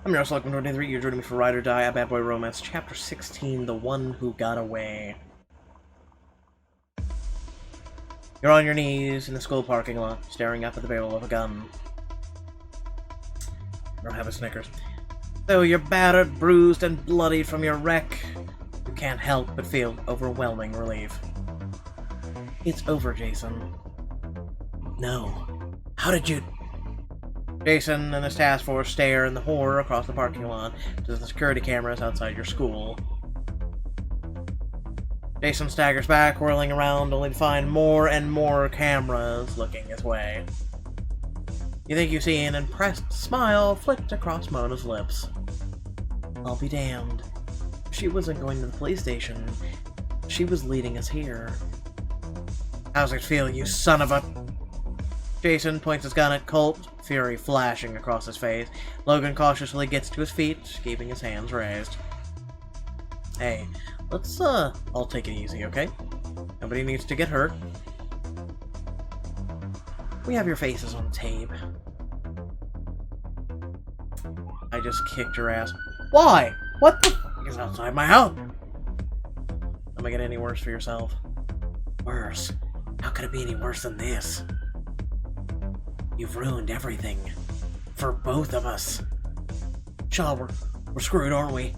I'm your host, Logan 23. You're joining me for Ride or Die, a Bad Boy Romance, Chapter 16, The One Who Got Away. You're on your knees in the school parking lot, staring up at the barrel of a gun. Or have a Snickers. Though you're battered, bruised, and bloodied from your wreck, you can't help but feel overwhelming relief. It's over, Jason. No. How did you... Jason and his task force stare in the horror across the parking lot to the security cameras outside your school. Jason staggers back, whirling around, only to find more and more cameras looking his way. You think you see an impressed smile flicked across Mona's lips. I'll be damned. She wasn't going to the police station. She was leading us here. How's it feel, you son of a... Jason points his gun at Colt, fury flashing across his face. Logan cautiously gets to his feet, keeping his hands raised. Hey, let's, all take it easy, okay? Nobody needs to get hurt. We have your faces on tape. I just kicked your ass. Why? What the f*** is outside my house? Don't make it any worse for yourself. Worse? How could it be any worse than this? You've ruined everything. For both of us. Shaw, we're screwed, aren't we?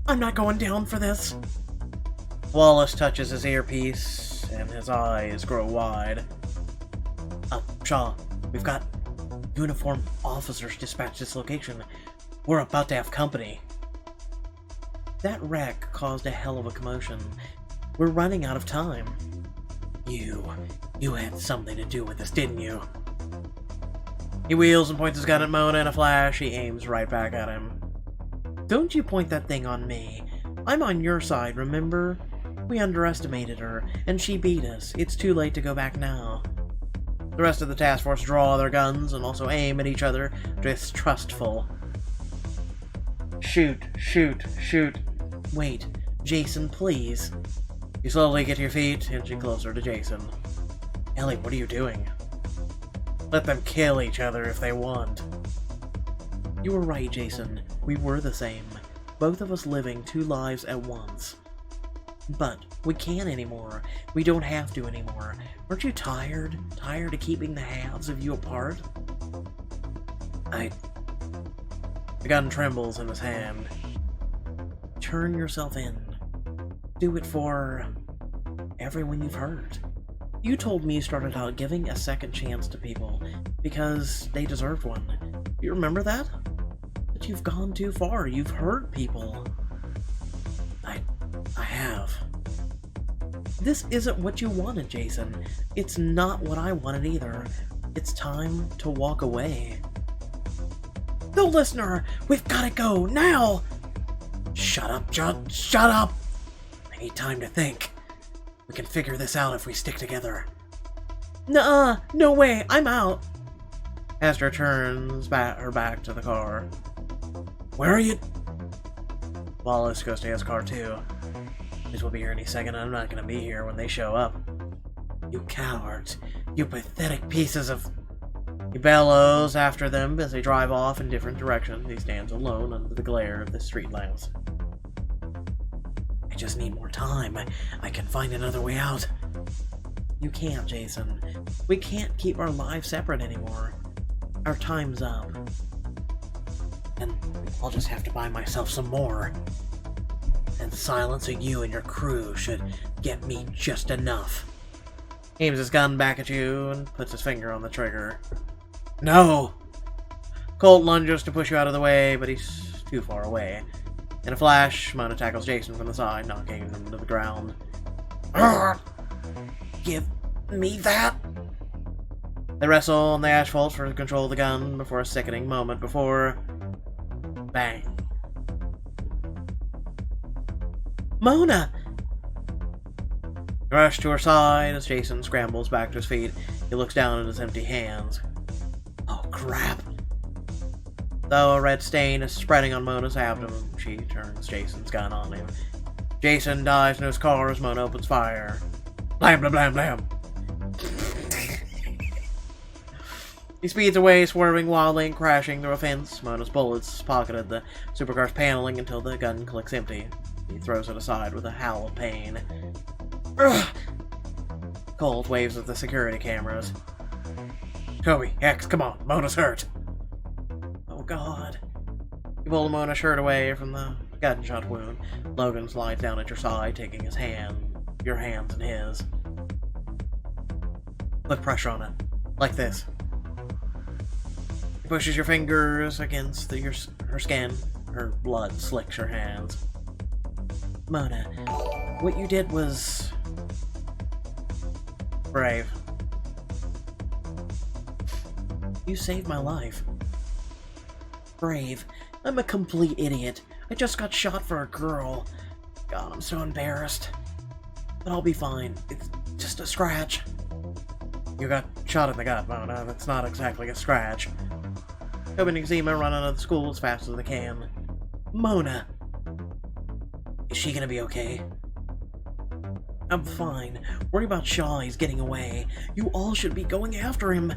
I'm not going down for this. Wallace touches his earpiece, and his eyes grow wide. Shaw, we've got uniformed officers dispatched to this location. We're about to have company. That wreck caused a hell of a commotion. We're running out of time. You had something to do with this, didn't you? He wheels and points his gun at Mona. In a flash, he aims right back at him. Don't you point that thing on me. I'm on your side, remember? We underestimated her, and she beat us. It's too late to go back now. The rest of the task force draw their guns and also aim at each other, distrustful. Shoot, shoot, shoot. Wait, Jason, please. You slowly get to your feet, inching closer to Jason. Ellie, what are you doing? Let them kill each other if they want. You were right, Jason. We were the same. Both of us living two lives at once. But we can't anymore. We don't have to anymore. Aren't you tired? Tired of keeping the halves of you apart? The gun trembles in his hand. Turn yourself in. Do it for everyone you've hurt. You told me you started out giving a second chance to people because they deserved one. You remember that? But you've gone too far. You've hurt people. I have. This isn't what you wanted, Jason. It's not what I wanted either. It's time to walk away. The listener! We've gotta go, now! Shut up, Judd. Shut up! I need time to think. We can figure this out if we stick together. Nuh-uh! No way! I'm out! Astro turns her back to the car. Where are you? Wallace goes to his car too. This will be here any second. I'm not gonna be here when they show up. You cowards. You pathetic pieces of... He bellows after them as they drive off in different directions. He stands alone under the glare of the street lamps. I just need more time. I can find another way out. You can't, Jason. We can't keep our lives separate anymore. Our time's up. And I'll just have to buy myself some more. And silencing you and your crew should get me just enough. He aims his gun back at you and puts his finger on the trigger. No! Colt lunges to push you out of the way, but he's too far away. In a flash, Mona tackles Jason from the side, knocking him to the ground. Arrgh! Give me that! They wrestle on the asphalt for control of the gun before a sickening moment before... Bang. Mona! Rush to her side as Jason scrambles back to his feet. He looks down at his empty hands. Oh, crap. Though a red stain is spreading on Mona's abdomen, she turns Jason's gun on him. Jason dives into his car as Mona opens fire. Blam, blam, blam, blam. He speeds away, swerving wildly and crashing through a fence. Mona's bullets pocketed the supercar's paneling until the gun clicks empty. He throws it aside with a howl of pain. Ugh! Colt waves at the security cameras. Toby, X, come on, Mona's hurt. Oh god. You pull Mona's shirt away from the gunshot wound. Logan slides down at your side, taking your hands in his. Put pressure on it. Like this. He pushes your fingers against her skin. Her blood slicks your hands. Mona, what you did was brave. You saved my life. Brave. I'm a complete idiot. I just got shot for a girl. God, I'm so embarrassed. But I'll be fine. It's just a scratch. You got shot in the gut, Mona. That's not exactly a scratch. Toby and Xema run out of the school as fast as they can. Mona! Is she gonna be okay? I'm fine. Worry about Shaw, he's getting away. You all should be going after him.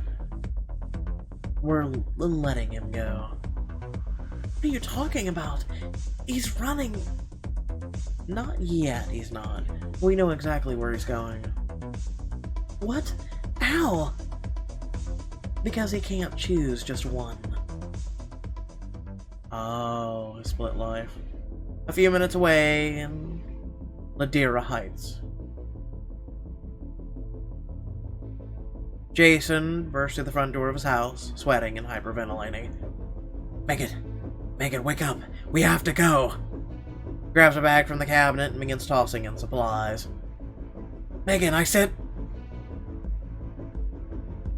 We're letting him go. What are you talking about? He's running. Not yet, he's not. We know exactly where he's going. What? How? Because he can't choose just one. Oh, his split life. A few minutes away in Ladera Heights. Jason burst through the front door of his house, sweating and hyperventilating. Megan, wake up! We have to go! Grabs a bag from the cabinet and begins tossing in supplies. Megan, I said...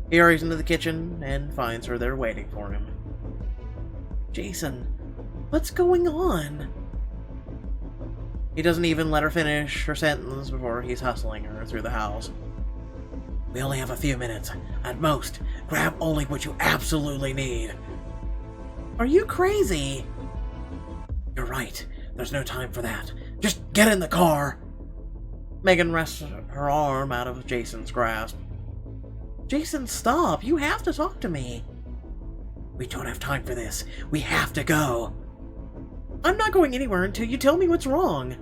He hurries into the kitchen and finds her there waiting for him. Jason, what's going on? He doesn't even let her finish her sentence before he's hustling her through the house. We only have a few minutes. At most, grab only what you absolutely need. Are you crazy? You're right. There's no time for that. Just get in the car. Megan wrests her arm out of Jason's grasp. Jason, stop. You have to talk to me. We don't have time for this. We have to go. I'm not going anywhere until you tell me what's wrong.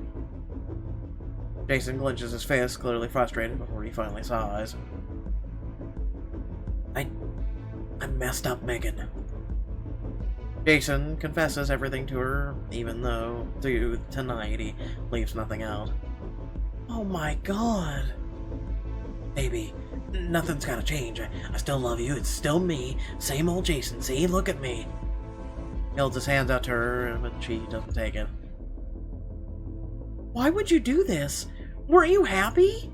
Jason clenches his fist, clearly frustrated before he finally sighs. I messed up, Megan. Jason confesses everything to her, even though, through tonight, he leaves nothing out. Oh my god. Baby, nothing's gotta change. I still love you. It's still me. Same old Jason. See? Look at me. He holds his hands out to her, but she doesn't take it. Why would you do this? Weren't you happy?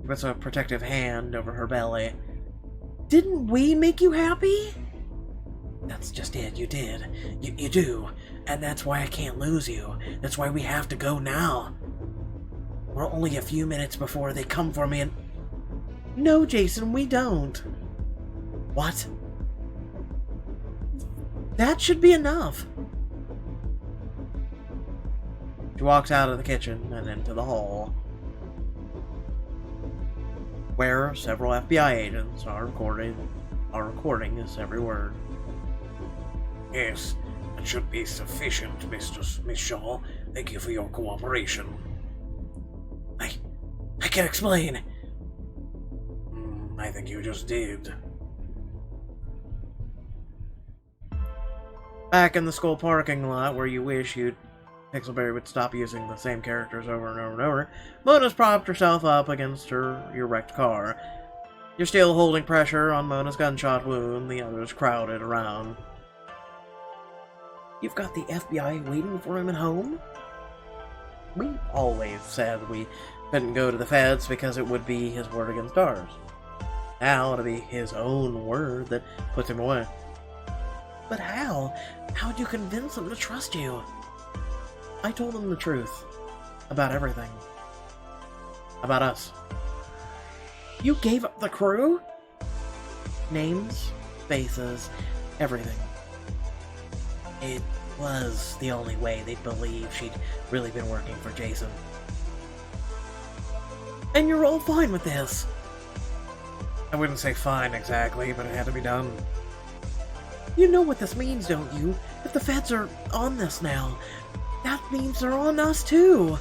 He puts a protective hand over her belly. Didn't we make you happy? That's just it. You did. You do. And that's why I can't lose you. That's why we have to go now. We're only a few minutes before they come for me and... No, Jason, we don't. What? That should be enough. She walks out of the kitchen and into the hall, where several FBI agents are recording his every word. Yes, that should be sufficient, Miss Shaw. Thank you for your cooperation. I can explain. I think you just did. Back in the school parking lot, where you wish Pixelberry would stop using the same characters over and over and over, Mona's propped herself up against your wrecked car. You're still holding pressure on Mona's gunshot wound, the others crowded around. You've got the FBI waiting for him at home? We always said we couldn't go to the feds because it would be his word against ours. Now it'll be his own word that puts him away. But how? How'd you convince him to trust you? I told him the truth. About everything. About us. You gave up the crew? Names, faces, everything. It was the only way they'd believe she'd really been working for Jason. And you're all fine with this? I wouldn't say fine exactly, but it had to be done. You know what this means, don't you? If the feds are on this now, that means they're on us too.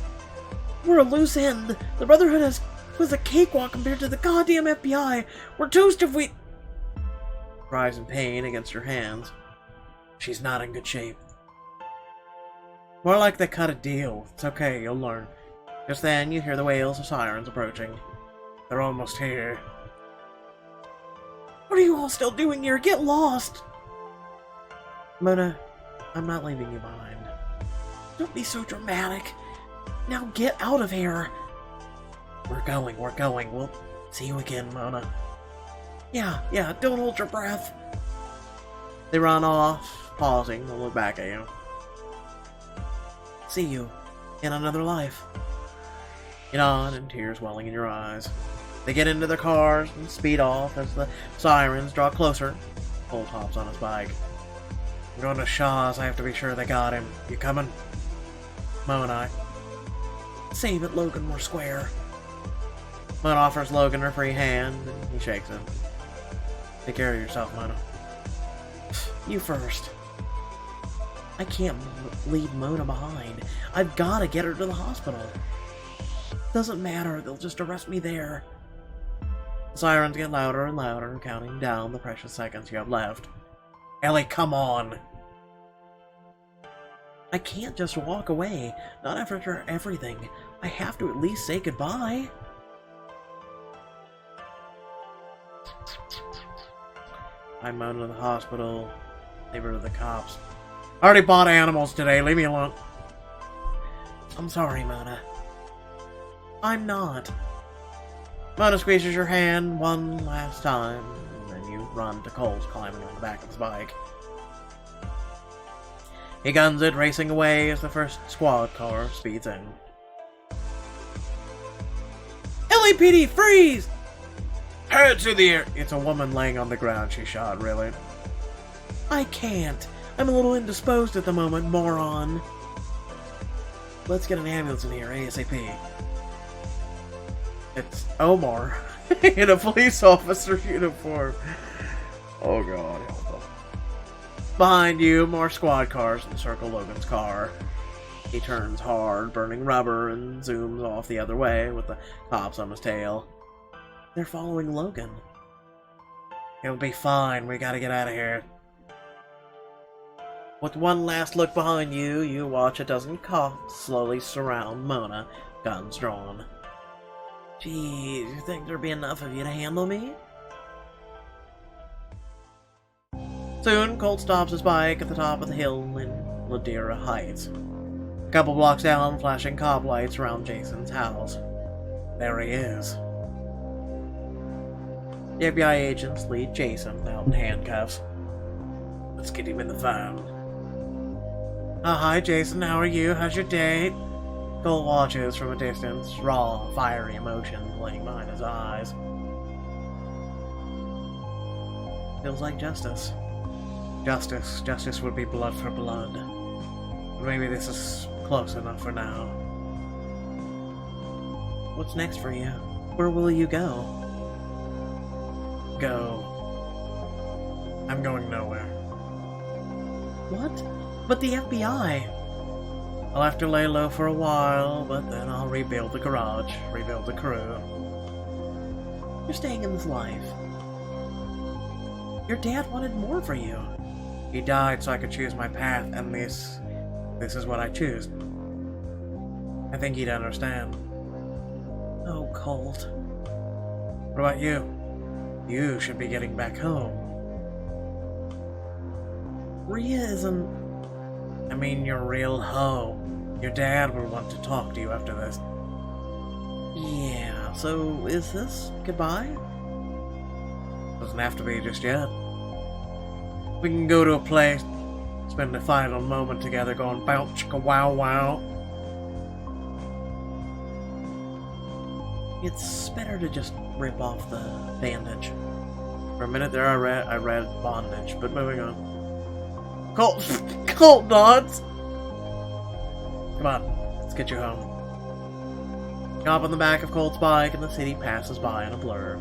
We're a loose end. The Brotherhood was a cakewalk compared to the goddamn FBI. We're toast if we... Cries in pain against her hands. She's not in good shape. More like they cut a deal. It's okay, you'll learn. Just then, you hear the wails of sirens approaching. They're almost here. What are you all still doing here? Get lost! Mona, I'm not leaving you behind. Don't be so dramatic. Now get out of here. We're going. We'll see you again, Mona. Yeah, don't hold your breath. They run off, pausing to look back at you. See you in another life. You nod, and tears welling in your eyes. They get into their cars and speed off as the sirens draw closer. Colt hops on his bike. I'm going to Shaw's. I have to be sure they got him. You coming? Mo and I. Save it, Logan. We're square. Mo offers Logan her free hand, and he shakes it. Take care of yourself, Mona. You first. I can't leave Mona behind. I've got to get her to the hospital. Doesn't matter. They'll just arrest me there. The sirens get louder and louder, counting down the precious seconds you have left. Ellie, come on! I can't just walk away. Not after everything. I have to at least say goodbye. I'm Mona to the hospital. Leave her to the cops. I already bought animals today. Leave me alone. I'm sorry, Mona. I'm not. Mona squeezes your hand one last time, and then you run to Colt, climbing on the back of his bike. He guns it, racing away as the first squad car speeds in. LAPD, freeze! Head to the air! It's a woman laying on the ground she shot, really. I can't. I'm a little indisposed at the moment, moron. Let's get an ambulance in here, ASAP. It's Omar in a police officer uniform. Oh god, help him. Behind you, more squad cars encircle Logan's car. He turns hard, burning rubber, and zooms off the other way with the cops on his tail. They're following Logan. He'll be fine. We gotta get out of here. With one last look behind you, you watch a dozen cops slowly surround Mona, guns drawn. Geez, you think there'd be enough of you to handle me? Soon, Colt stops his bike at the top of the hill in Ladera Heights. A couple blocks down, flashing cop lights around Jason's house. There he is. The FBI agents lead Jason out in handcuffs. Let's get him in the van. Hi, Jason. How are you? How's your date? Colt watches from a distance, raw, fiery emotion playing behind his eyes. Feels like justice. Justice would be blood for blood. Maybe this is close enough for now. What's next for you? Where will you go? I'm going nowhere. What? But the FBI! I'll have to lay low for a while, but then I'll rebuild the garage, rebuild the crew. You're staying in this life. Your dad wanted more for you. He died so I could choose my path, and this is what I choose. I think he'd understand. Oh, Colt. What about you? You should be getting back home. Rhea isn't... I mean your real home. Your dad will want to talk to you after this. Yeah, so is this goodbye? Doesn't have to be just yet. We can go to a place, spend a final moment together going bow chicka wow wow. It's better to just rip off the bandage. For a minute there I read bondage, but moving on. Colt nods! Come on, let's get you home. You hop on the back of Colt's bike and the city passes by in a blur.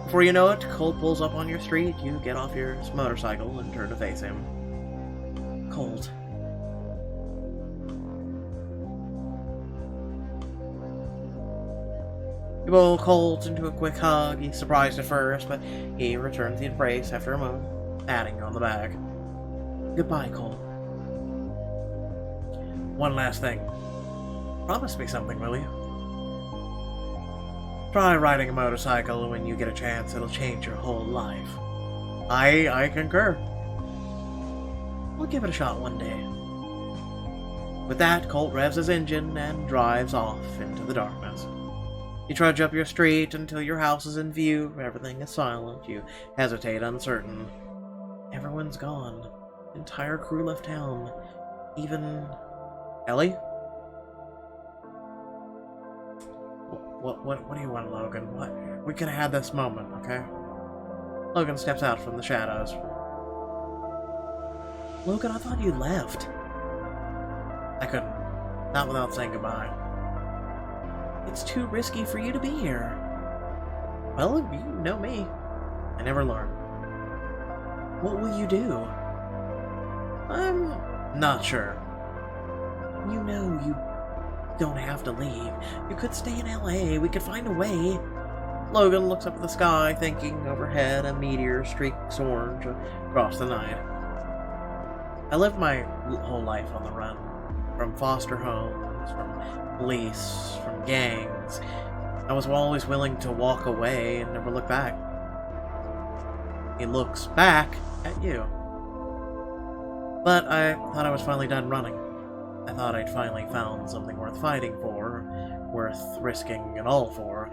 Before you know it, Colt pulls up on your street. You get off your motorcycle and turn to face him. Colt. You pull Colt into a quick hug. He's surprised at first, but he returns the embrace after a moment, patting you on the back. Goodbye, Colt. One last thing. Promise me something, will you? Try riding a motorcycle, and when you get a chance, it'll change your whole life. I concur. We'll give it a shot one day. With that, Colt revs his engine and drives off into the darkness. You trudge up your street until your house is in view. Everything is silent. You hesitate, uncertain. Everyone's gone. The entire crew left town. Even... Ellie? What do you want, Logan? What? We could have had this moment, okay? Logan steps out from the shadows. Logan, I thought you left. I couldn't. Not without saying goodbye. It's too risky for you to be here. Well, you know me. I never learn. What will you do? I'm not sure. You know you don't have to leave. You could stay in LA. We could find a way. Logan looks up at the sky, thinking overhead a meteor streaks orange across the night. I lived my whole life on the run. From foster homes, from police, from gangs. I was always willing to walk away and never look back. He looks back at you. But I thought I was finally done running. I thought I'd finally found something worth fighting for, worth risking it all for.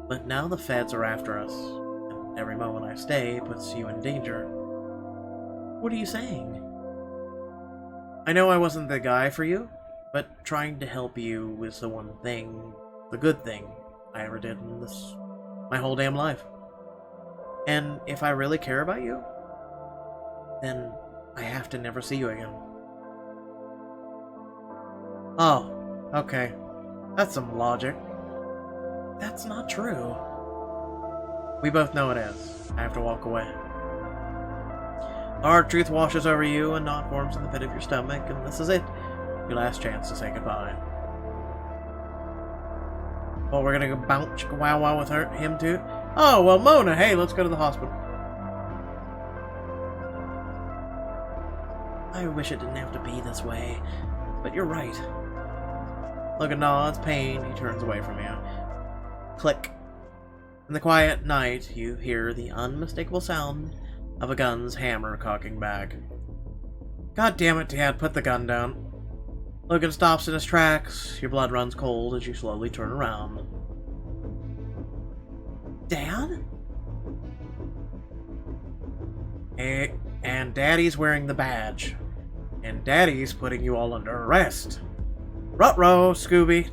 But now the feds are after us, and every moment I stay puts you in danger. What are you saying? I know I wasn't the guy for you, but trying to help you was the one thing, the good thing I ever did in my whole damn life. And if I really care about you, then I have to never see you again. Oh, okay. That's some logic. That's not true. We both know it is. I have to walk away. The hard truth washes over you, and knot forms in the pit of your stomach, and this is it. Your last chance to say goodbye. Oh, we're gonna go bounce wow wow with him too? Oh, well, Mona, hey, let's go to the hospital. I wish it didn't have to be this way, but you're right. Logan nods, pained. He turns away from you. Click. In the quiet night, you hear the unmistakable sound of a gun's hammer cocking back. God damn it, Dad, put the gun down. Logan stops in his tracks. Your blood runs cold as you slowly turn around. Dad? And Daddy's wearing the badge. And Daddy's putting you all under arrest. Ruh-roh, Scooby.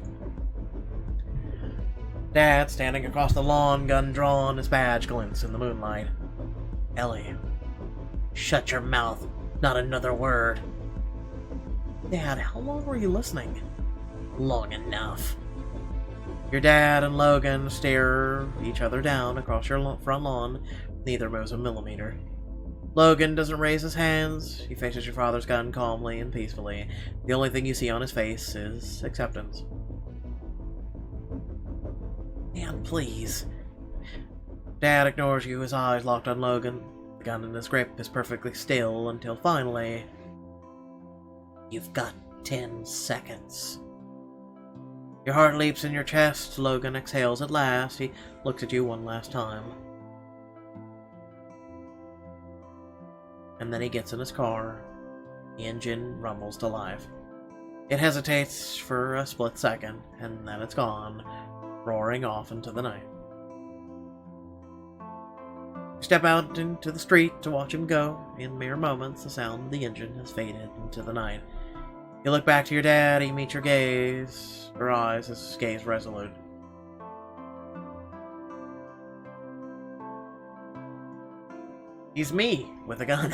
Dad, standing across the lawn, gun drawn, his badge glints in the moonlight. Ellie, shut your mouth. Not another word. Dad, how long were you listening? Long enough. Your dad and Logan stare each other down across your front lawn. Neither moves a millimeter. Logan doesn't raise his hands. He faces your father's gun calmly and peacefully. The only thing you see on his face is acceptance. Dad, please. Dad ignores you, his eyes locked on Logan. The gun in his grip is perfectly still until finally... You've got 10 seconds. Your heart leaps in your chest. Logan exhales at last. He looks at you one last time. And then he gets in his car. The engine rumbles to life. It hesitates for a split second, and then it's gone, roaring off into the night. You step out into the street to watch him go. In mere moments, the sound of the engine has faded into the night. You look back to your dad. He meets your gaze. Her eyes, his gaze resolute. He's me, with a gun.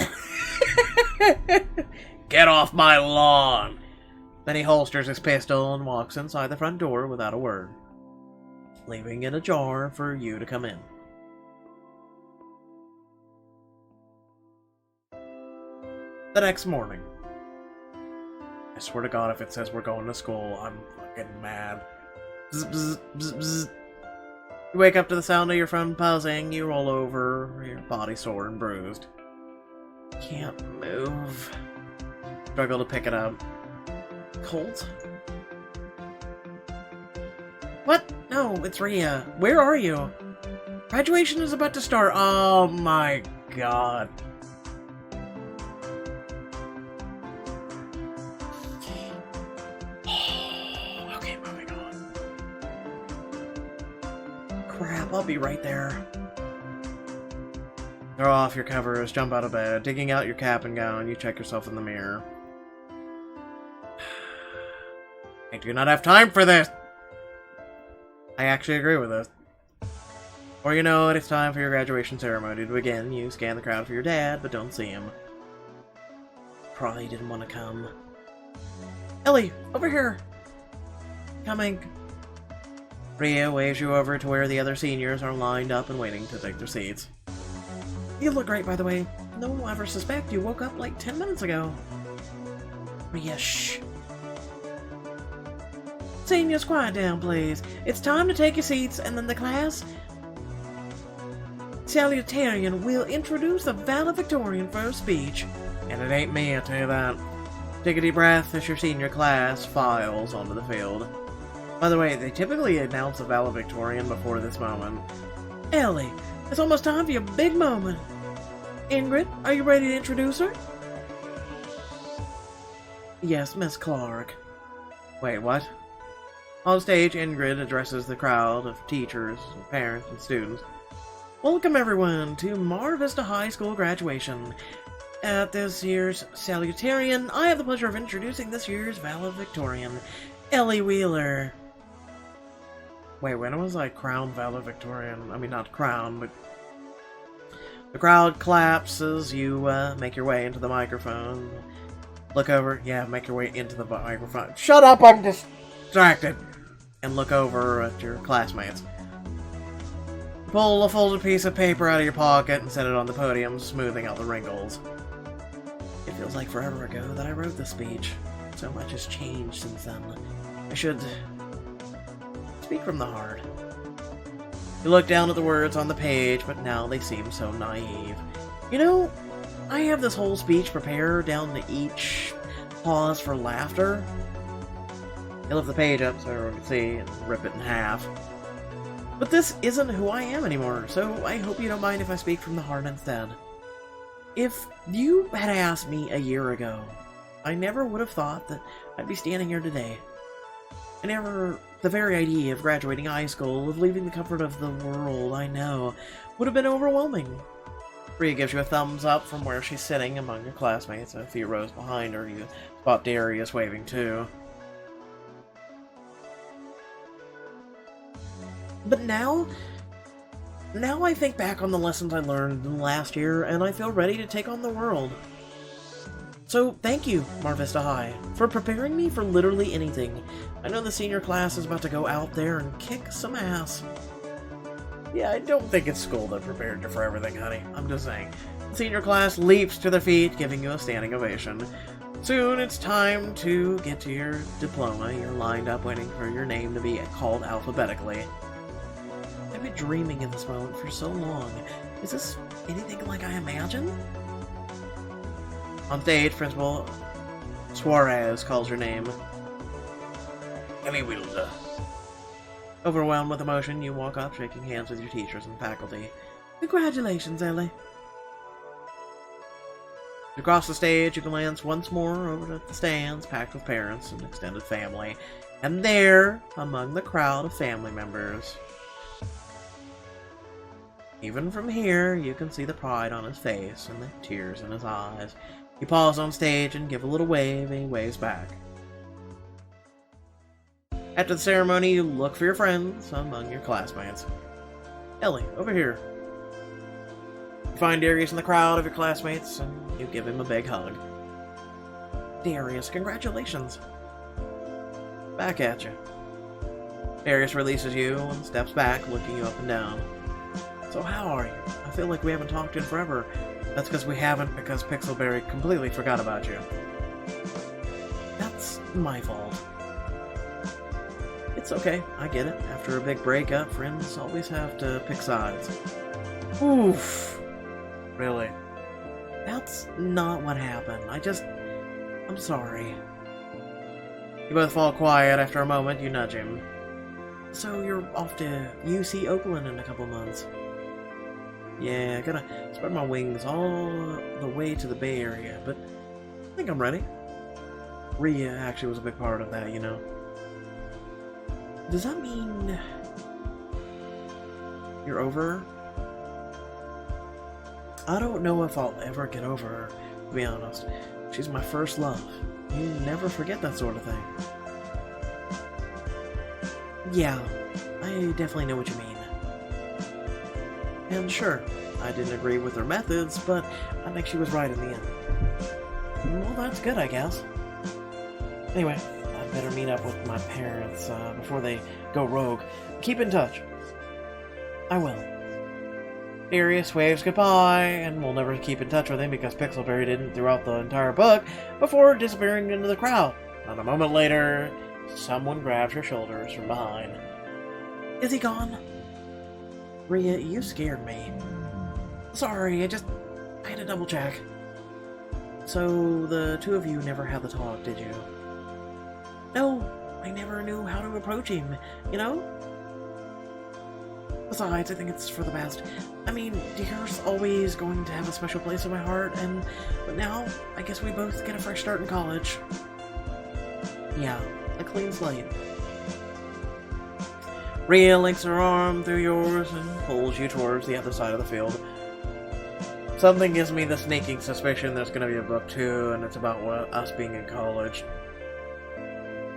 Get off my lawn! Then he holsters his pistol and walks inside the front door without a word, leaving it ajar for you to come in. The next morning. I swear to God, if it says we're going to school, I'm fucking mad. Bzz, bzz, bzz, bzz. You wake up to the sound of your phone buzzing, you roll over, your body sore and bruised. Can't move. Struggle to pick it up. Cold? What? No, it's Rhea. Where are you? Graduation is about to start. Oh my God. Okay, moving on. Crap, I'll be right there. Throw off your covers, jump out of bed, digging out your cap and gown, you check yourself in the mirror. I do not have time for this! I actually agree with this. Or you know it, it's time for your graduation ceremony to begin. You scan the crowd for your dad, but don't see him. Probably didn't want to come. Ellie, over here! Coming. Rhea waves you over to where the other seniors are lined up and waiting to take their seats. You look great, by the way. No one will ever suspect you woke up like 10 minutes ago. Rhea, shh. Seniors, quiet down, please. It's time to take your seats, and then the class salutatorian will introduce the valedictorian for a speech. And it ain't me, I tell you that. Take a deep breath as your senior class files onto the field. By the way, they typically announce a valedictorian before this moment. Ellie, it's almost time for your big moment. Ingrid, are you ready to introduce her? Yes, Miss Clark. Wait, what? On stage, Ingrid addresses the crowd of teachers, parents, and students. Welcome everyone to Mar Vista High School graduation. At this year's salutatorian, I have the pleasure of introducing this year's valedictorian, Ellie Wheeler. Wait, when was I crowned valedictorian? I mean, not crowned, but... The crowd claps as you make your way into the microphone. Look over. Yeah, make your way into the microphone. Shut up, I'm distracted. And look over at your classmates. Pull a folded piece of paper out of your pocket and set it on the podium, smoothing out the wrinkles. It feels like forever ago that I wrote this speech. So much has changed since then. I should speak from the heart. You look down at the words on the page, but now they seem so naive. You know, I have this whole speech prepared down to each pause for laughter. You lift the page up so everyone can see and rip it in half. But this isn't who I am anymore, so I hope you don't mind if I speak from the heart instead. If you had asked me a year ago, I never would have thought that I'd be standing here today. The very idea of graduating high school, of leaving the comfort of the world I know, would have been overwhelming. Rhea gives you a thumbs up from where she's sitting among your classmates. A few rows behind her, you spot Darius waving too. But now I think back on the lessons I learned last year, and I feel ready to take on the world. So, thank you, Mar Vista High, for preparing me for literally anything. I know the senior class is about to go out there and kick some ass. Yeah, I don't think it's school that prepared you for everything, honey. I'm just saying. The senior class leaps to their feet, giving you a standing ovation. Soon it's time to get to your diploma. You're lined up waiting for your name to be called alphabetically. I've been dreaming of this moment for so long. Is this anything like I imagined? On stage, Principal Suarez calls your name. Ellie Wheeler. Overwhelmed with emotion, you walk up, shaking hands with your teachers and faculty. Congratulations, Ellie. Across the stage, you glance once more over at the stands, packed with parents and extended family. And there, among the crowd of family members, even from here, you can see the pride on his face and the tears in his eyes. You pause on stage and give a little wave, and he waves back. After the ceremony, you look for your friends among your classmates. Ellie, over here. You find Darius in the crowd of your classmates, and you give him a big hug. Darius, congratulations. Back at you. Darius releases you and steps back, looking you up and down. So how are you? I feel like we haven't talked in forever. That's because we haven't, because Pixelberry completely forgot about you. That's my fault. It's okay, I get it. After a big breakup, friends always have to pick sides. Oof. Really? That's not what happened. I'm sorry. You both fall quiet. After a moment, you nudge him. So you're off to UC Oakland in a couple months? Yeah, gotta spread my wings all the way to the Bay Area, but I think I'm ready. Rhea actually was a big part of that, you know. Does that mean you're over her? I don't know if I'll ever get over her, to be honest. She's my first love. You never forget that sort of thing. Yeah, I definitely know what you mean. And sure, I didn't agree with her methods, but I think she was right in the end. Well, that's good, I guess. Anyway, I better meet up with my parents before they go rogue. Keep in touch. I will. Darius waves goodbye, and we'll never keep in touch with him because Pixelberry didn't throughout the entire book before disappearing into the crowd. Not a moment later, someone grabs your shoulders from behind. Is he gone? Rhea, you scared me. Sorry, I had to double check. So, the two of you never had the talk, did you? No, I never knew how to approach him, you know? Besides, I think it's for the best. I mean, Deer's always going to have a special place in my heart, but now, I guess we both get a fresh start in college. Yeah, a clean slate. Rhea links her arm through yours and pulls you towards the other side of the field. Something gives me the sneaking suspicion there's going to be a book 2, and it's about us being in college.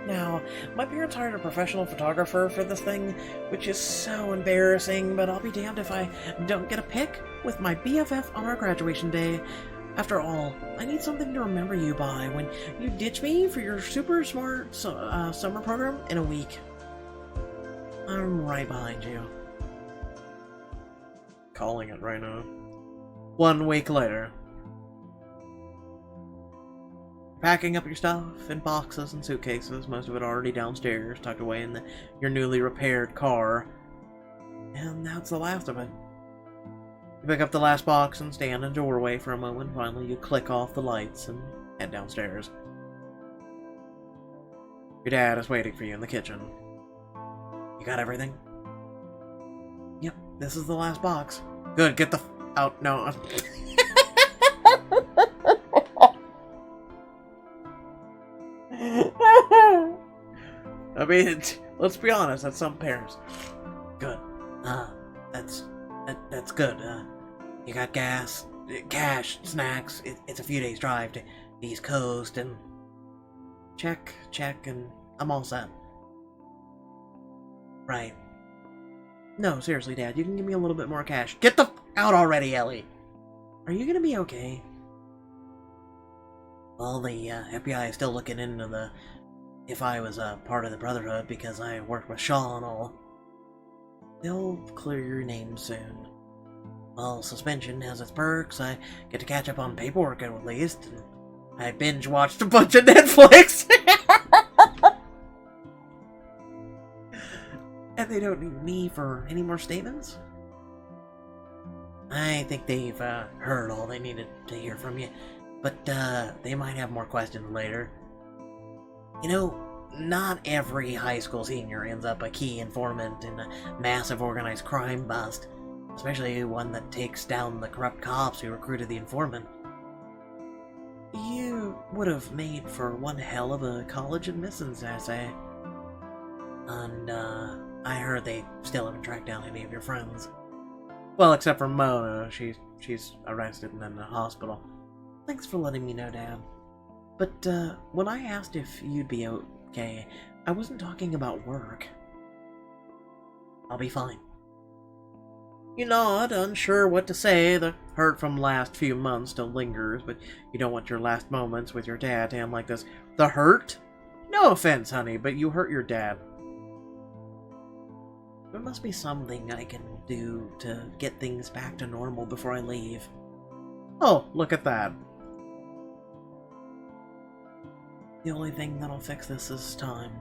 Now, my parents hired a professional photographer for this thing, which is so embarrassing, but I'll be damned if I don't get a pic with my BFF on our graduation day. After all, I need something to remember you by when you ditch me for your super smart summer program in a week. I'm right behind you. Calling it right now. 1 week later. Packing up your stuff in boxes and suitcases, most of it already downstairs, tucked away in your newly repaired car. And that's the last of it. You pick up the last box and stand in the doorway for a moment. Finally, you click off the lights and head downstairs. Your dad is waiting for you in the kitchen. You got everything? Yep, this is the last box. Good, get the out. No. I mean, let's be honest, that's some parents. Good. That's good. You got gas, cash, snacks. It's a few days drive to the East Coast, and check, and I'm all set. Right. No, seriously, Dad, you can give me a little bit more cash. Get the out already, Ellie. Are you gonna be okay? Well, the FBI is still looking into if I was a part of the Brotherhood because I worked with Shaw and all. They'll clear your name soon. Well, suspension has its perks. I get to catch up on paperwork at least. And I binge watched a bunch of Netflix. And they don't need me for any more statements? I think they've heard all they needed to hear from you. But they might have more questions later. You know, not every high school senior ends up a key informant in a massive organized crime bust. Especially one that takes down the corrupt cops who recruited the informant. You would have made for one hell of a college admissions essay. And I heard they still haven't tracked down any of your friends. Well, except for Mona. She's arrested and in the hospital. Thanks for letting me know, Dad. But when I asked if you'd be okay, I wasn't talking about work. I'll be fine. You nod, unsure what to say. The hurt from last few months still lingers, but you don't want your last moments with your dad to end like this. The hurt? No offense, honey, but you hurt your dad. There must be something I can do to get things back to normal before I leave. Oh, look at that. The only thing that'll fix this is time.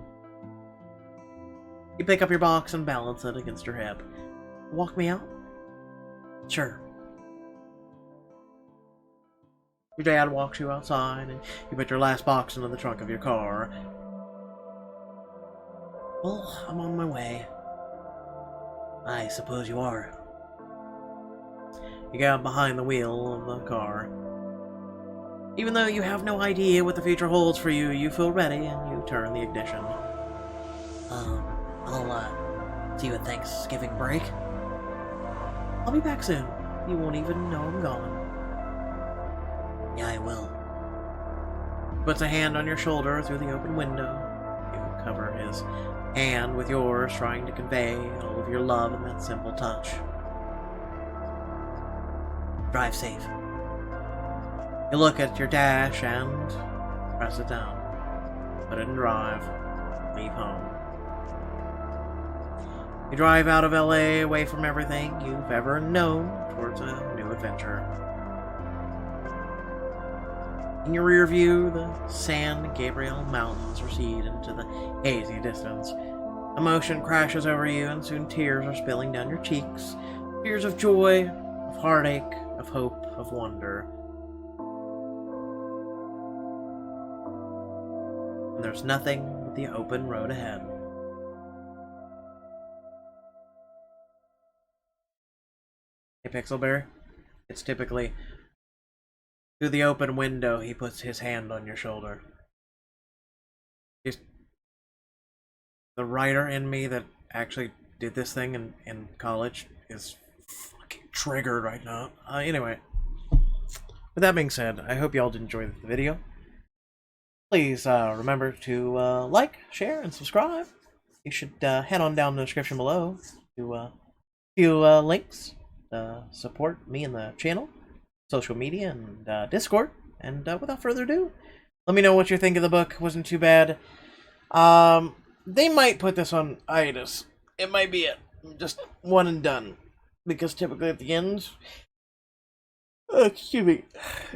You pick up your box and balance it against your hip. Walk me out? Sure. Your dad walks you outside, and you put your last box into the trunk of your car. Well, I'm on my way. I suppose you are. You get out behind the wheel of the car. Even though you have no idea what the future holds for you, you feel ready and you turn the ignition. I'll see you at Thanksgiving break. I'll be back soon. You won't even know I'm gone. Yeah, I will. Puts a hand on your shoulder through the open window. You cover his hand with yours, trying to convey all of your love in that simple touch. Drive safe. You look at your dash and press it down. Put it in drive. Leave home. You drive out of LA, away from everything you've ever known, towards a new adventure. In your rear view, the San Gabriel Mountains recede into the hazy distance. Emotion crashes over you, and soon tears are spilling down your cheeks. Tears of joy, of heartache, of hope, of wonder. And there's nothing but the open road ahead. Hey, Pixelberry, it's typically through the open window he puts his hand on your shoulder. Just the writer in me that actually did this thing in college is fucking triggered right now. Anyway, with that being said, I hope y'all did enjoy the video. Please remember to like, share, and subscribe. You should head on down in the description below to a few links to support me and the channel, social media, and Discord. And without further ado, let me know what you think of the book. Wasn't too bad. They might put this on hiatus. It might be it. Just one and done. Because typically at the end, excuse me,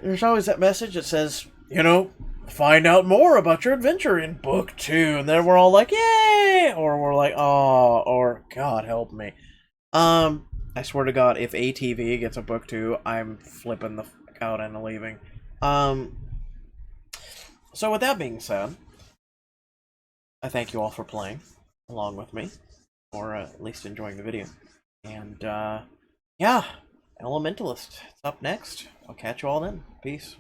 there's always that message that says, you know, find out more about your adventure in book 2. And then we're all like, yay! Or we're like, oh, or God help me. I swear to God, if ATV gets a book 2, I'm flipping the fuck out and leaving. So with that being said, I thank you all for playing along with me, or at least enjoying the video. And, yeah, Elementalist, it's up next. I'll catch you all then. Peace.